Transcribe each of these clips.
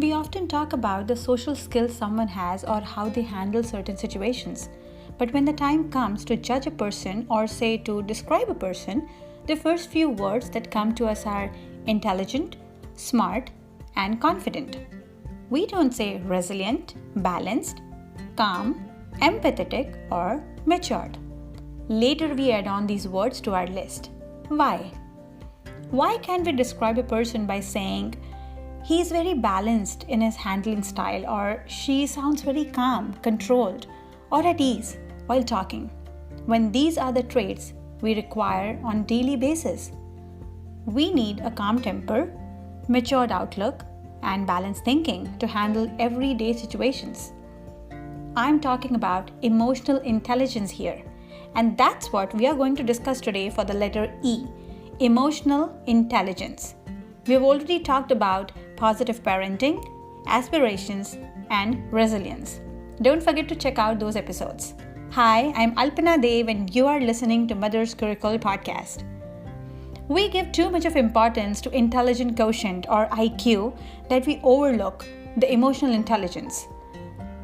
We often talk about the social skills someone has or how they handle certain situations. But when the time comes to judge a person or say to describe a person, the first few words that come to us are intelligent, smart, and confident. We don't say resilient, balanced, calm, empathetic, or matured. Later we add on these words to our list. Why? Why can't we describe a person by saying, he is very balanced in his handling style, or she sounds very calm, controlled, or at ease while talking, when these are the traits we require on a daily basis? We need a calm temper, matured outlook, and balanced thinking to handle everyday situations. I'm talking about emotional intelligence here, and that's what we are going to discuss today for the letter E, emotional intelligence. We've already talked about positive parenting, aspirations, and resilience. Don't forget to check out those episodes. Hi, I'm Alpana Dev and you are listening to Mother's Curricle Podcast. We give too much of importance to intelligent quotient or IQ that we overlook the emotional intelligence.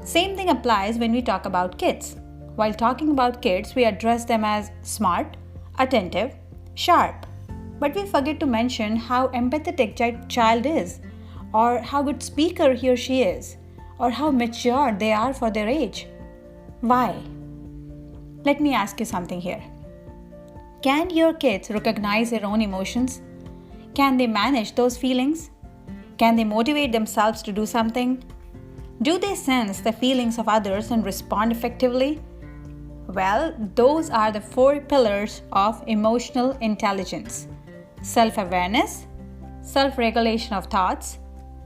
Same thing applies when we talk about kids. While talking about kids, we address them as smart, attentive, sharp. But we forget to mention how empathetic child is, or how good speaker he or she is, or how mature they are for their age. Why? Let me ask you something here. Can your kids recognize their own emotions? Can they manage those feelings? Can they motivate themselves to do something? Do they sense the feelings of others and respond effectively? Well, those are the 4 pillars of emotional intelligence: self-awareness, self-regulation of thoughts,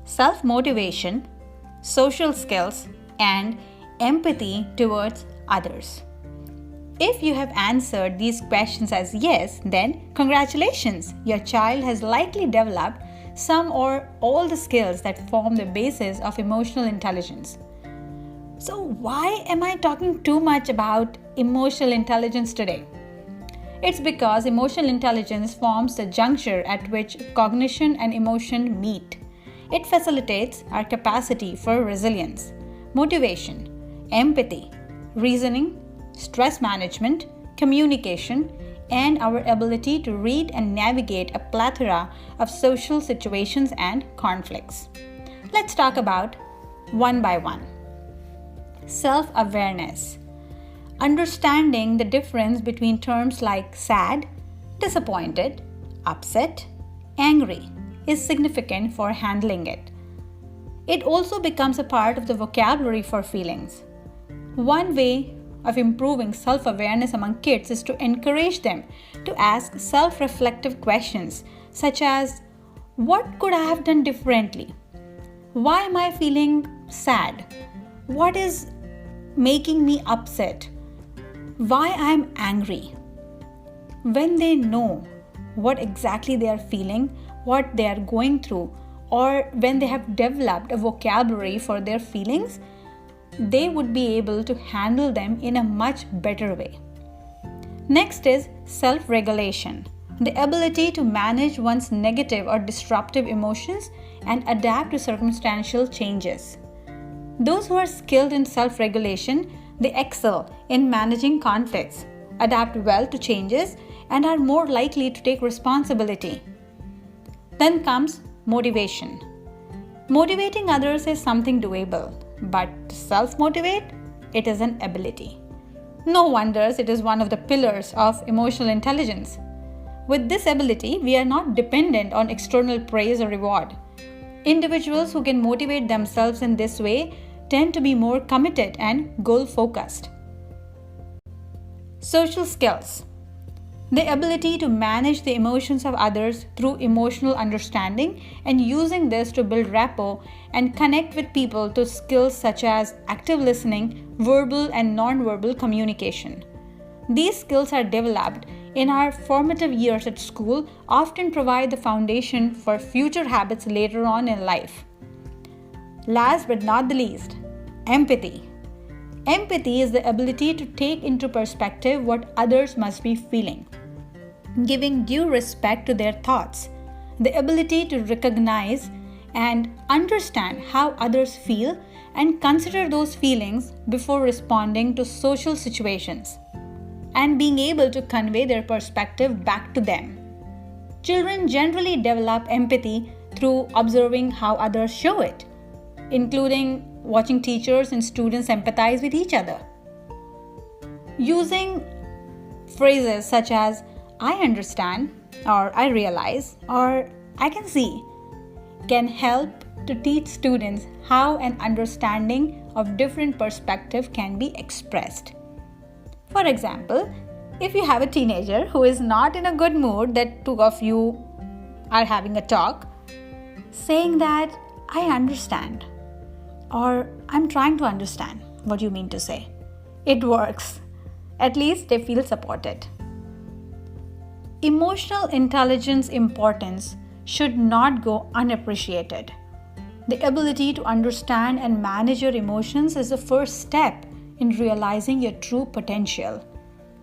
self-motivation, social skills, and empathy towards others. If you have answered these questions as yes, then congratulations! Your child has likely developed some or all the skills that form the basis of emotional intelligence. So why am I talking too much about emotional intelligence today? It's because emotional intelligence forms the juncture at which cognition and emotion meet. It facilitates our capacity for resilience, motivation, empathy, reasoning, stress management, communication, and our ability to read and navigate a plethora of social situations and conflicts. Let's talk about one by one. Self-awareness. Understanding the difference between terms like sad, disappointed, upset, angry is significant for handling it. It also becomes a part of the vocabulary for feelings. One way of improving self-awareness among kids is to encourage them to ask self-reflective questions such as, what could I have done differently? Why am I feeling sad? What is making me upset? Why I am angry? When they know what exactly they are feeling, what they are going through, or when they have developed a vocabulary for their feelings, they would be able to handle them in a much better way. Next is self-regulation, the ability to manage one's negative or disruptive emotions and adapt to circumstantial changes. Those who are skilled in self-regulation, they excel in managing conflicts, adapt well to changes, and are more likely to take responsibility. Then comes motivation. Motivating others is something doable, but to self-motivate, it is an ability. No wonders it is one of the pillars of emotional intelligence. With this ability, we are not dependent on external praise or reward. Individuals who can motivate themselves in this way tend to be more committed and goal-focused. Social skills. The ability to manage the emotions of others through emotional understanding and using this to build rapport and connect with people to skills such as active listening, verbal and non-verbal communication. These skills are developed in our formative years at school, often provide the foundation for future habits later on in life. Last but not the least, empathy. Empathy is the ability to take into perspective what others must be feeling, giving due respect to their thoughts, the ability to recognize and understand how others feel and consider those feelings before responding to social situations, and being able to convey their perspective back to them. Children generally develop empathy through observing how others show it, including watching teachers and students empathize with each other. Using phrases such as "I understand," or "I realize," or "I can see" can help to teach students how an understanding of different perspectives can be expressed. For example, if you have a teenager who is not in a good mood that two of you are having a talk, saying that "I understand" or "I'm trying to understand what you mean to say," it works. At least they feel supported. Emotional intelligence importance should not go unappreciated. The ability to understand and manage your emotions is the first step in realizing your true potential.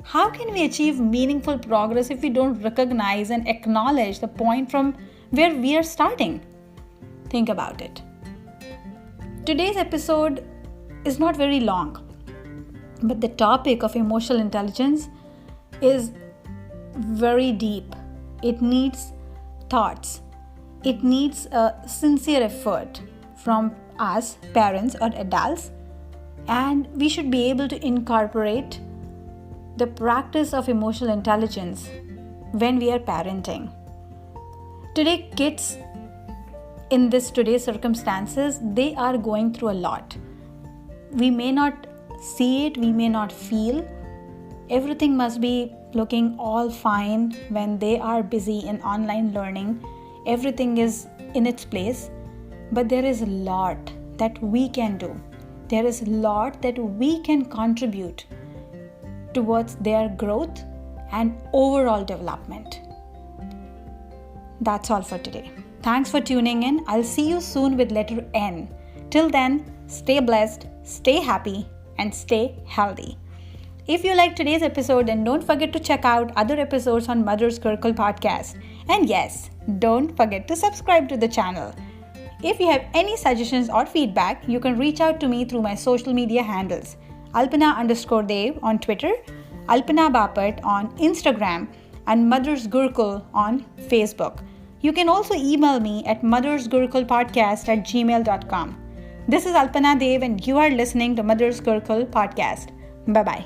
How can we achieve meaningful progress if we don't recognize and acknowledge the point from where we are starting? Think about it. Today's episode is not very long, but the topic of emotional intelligence is very deep. It needs thoughts. It needs a sincere effort from us, parents or adults, and we should be able to incorporate the practice of emotional intelligence when we are parenting. Today, kids in today's circumstances, they are going through a lot. We may not see it, we may not feel. Everything must be looking all fine when they are busy in online learning. Everything is in its place, but there is a lot that we can do. There is a lot that we can contribute towards their growth and overall development. That's all for today. Thanks for tuning in. I'll see you soon with letter N. Till then, stay blessed, stay happy, and stay healthy. If you liked today's episode, then don't forget to check out other episodes on Mother's Gurukul podcast. And yes, don't forget to subscribe to the channel. If you have any suggestions or feedback, you can reach out to me through my social media handles. Alpana_Dev on Twitter, Alpana Bapat on Instagram, and Mother's Gurukul on Facebook. You can also email me at mothersgurukulpodcast@gmail.com. This is Alpana Dev and you are listening to Mother's Gurukul podcast. Bye-bye.